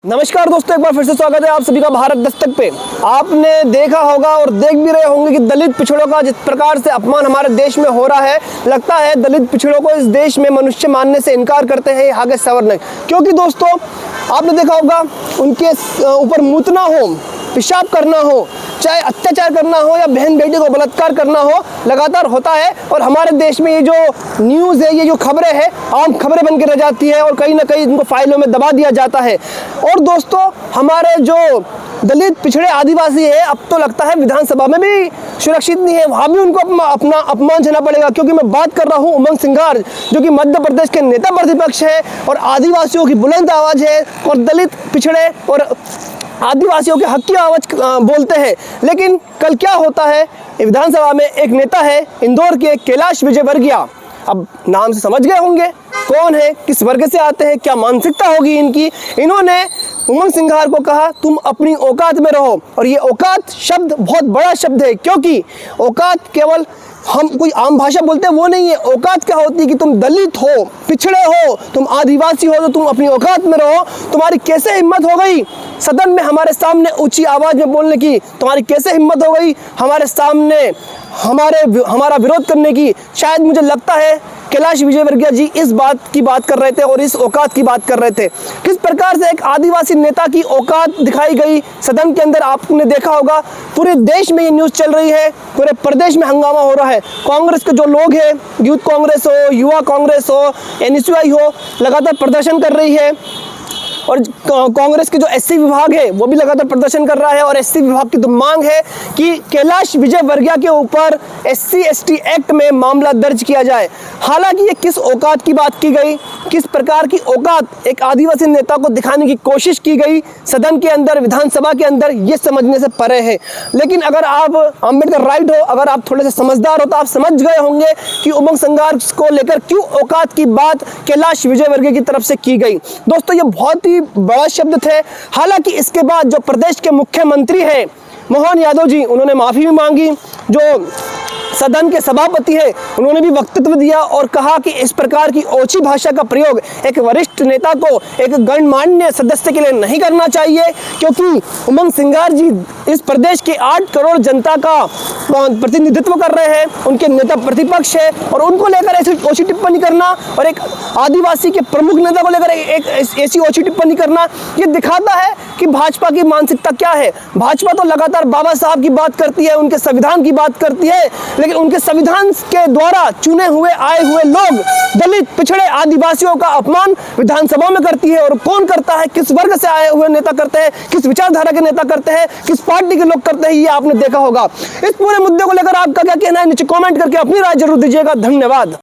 नमस्कार दोस्तों, एक बार फिर से स्वागत है आप सभी का भारत दस्तक पे। आपने देखा होगा और देख भी रहे होंगे कि दलित पिछड़ों का जिस प्रकार से अपमान हमारे देश में हो रहा है, लगता है दलित पिछड़ों को इस देश में मनुष्य मानने से इनकार करते हैं यहाँ के सवर्ण। क्योंकि दोस्तों आपने देखा होगा उनके ऊपर मूतना हो, पेशाब करना हो, चाहे अत्याचार करना हो या बहन बेटी को बलात्कार करना हो, लगातार होता है। और हमारे देश में ये जो न्यूज़ है, ये जो खबरें हैं, आम खबरें बन के रह जाती है और कहीं ना कहीं इनको फाइलों में दबा दिया जाता है। और दोस्तों हमारे जो दलित पिछड़े आदिवासी है, अब तो लगता है विधानसभा में भी सुरक्षित नहीं है, वहाँ भी उनको अपना अपमान झेलना पड़ेगा। क्योंकि मैं बात कर रहा हूँ उमंग सिंघार, जो कि मध्य प्रदेश के नेता प्रतिपक्ष है और आदिवासियों की बुलंद आवाज़ है और दलित पिछड़े और आदिवासियों के हक की आवाज़ बोलते हैं। लेकिन कल क्या होता है, विधानसभा में एक नेता है इंदौर के कैलाश विजयवर्गीय, अब नाम से समझ गए होंगे कौन है, किस वर्ग से आते हैं, क्या मानसिकता होगी इनकी। इन्होंने उमंग सिंघार को कहा तुम अपनी औकात में रहो। और ये औकात शब्द बहुत बड़ा शब्द है, क्योंकि औकात केवल हम कोई आम भाषा बोलते हैं वो नहीं है। औकात क्या होती है कि तुम दलित हो, पिछड़े हो, तुम आदिवासी हो, तो तुम अपनी औकात में रहो। तुम्हारी कैसे हिम्मत हो गई सदन में हमारे सामने ऊंची आवाज़ में बोलने की, तुम्हारी कैसे हिम्मत हो गई हमारे सामने हमारा विरोध करने की। शायद मुझे लगता है कैलाश विजयवर्गीय जी इस बात की बात कर रहे थे और इस औकात की बात कर रहे थे। किस प्रकार से एक आदिवासी नेता की औकात दिखाई गई सदन के अंदर, आपने देखा होगा। पूरे देश में ये न्यूज़ चल रही है, पूरे प्रदेश में हंगामा हो रहा है। कांग्रेस के जो लोग हैं, यूथ कांग्रेस हो, युवा कांग्रेस हो, एनएसयूआई हो, लगातार प्रदर्शन कर रही है। और कांग्रेस के जो एससी विभाग है वो भी लगातार प्रदर्शन कर रहा है। और एससी विभाग की तो मांग है कि कैलाश विजयवर्गीय के ऊपर एससी एसटी एक्ट में मामला दर्ज किया जाए। हालांकि ये किस औकात की बात की गई, किस प्रकार की औकात एक आदिवासी नेता को दिखाने की कोशिश की गई सदन के अंदर, विधानसभा के अंदर, ये समझने से परे है। लेकिन अगर आप अम्बेडकर राइट हो, अगर आप थोड़े से समझदार हो, तो आप समझ गए होंगे कि उमंग सिंघार को लेकर क्यों औकात की बात कैलाश विजयवर्गीय की तरफ से की गई। दोस्तों ये बहुत ही बड़ा शब्द थे। हालांकि इसके बाद जो प्रदेश के मुख्यमंत्री हैं मोहन यादव जी, उन्होंने माफ़ी भी मांगी। जो सदन के सभापति हैं उन्होंने भी वक्तव्य दिया और कहा कि इस प्रकार की ओछी भाषा का प्रयोग एक वरिष्ठ नेता को, एक गणमान्य सदस्य के लिए नहीं करना चाहिए। क्योंकि उमंग सिंघार जी इस प्रदेश के 8 करोड़ जनता का प्रतिनिधित्व कर रहे हैं, उनके नेता प्रतिपक्ष है और उनको लेकर ऐसी ओछी टिप्पणी करना और एक आदिवासी के प्रमुख नेता को लेकर एक ऐसी ओछी टिप्पणी करना, ये दिखाता है कि भाजपा की मानसिकता क्या है। भाजपा तो लगातार बाबा साहब की बात करती है, उनके संविधान की बात करती है, लेकिन उनके संविधान के द्वारा चुने हुए आए हुए लोग दलित पिछड़े आदिवासियों का अपमान विधानसभा में करती है। और कौन करता है, किस वर्ग से आए हुए नेता करते हैं, किस विचारधारा के नेता करते हैं, किस पार्टी के लोग करते हैं, ये आपने देखा होगा। इस पूरे मुद्दे को लेकर आपका क्या कहना है, नीचे कमेंट करके अपनी राय जरूर दीजिएगा। धन्यवाद।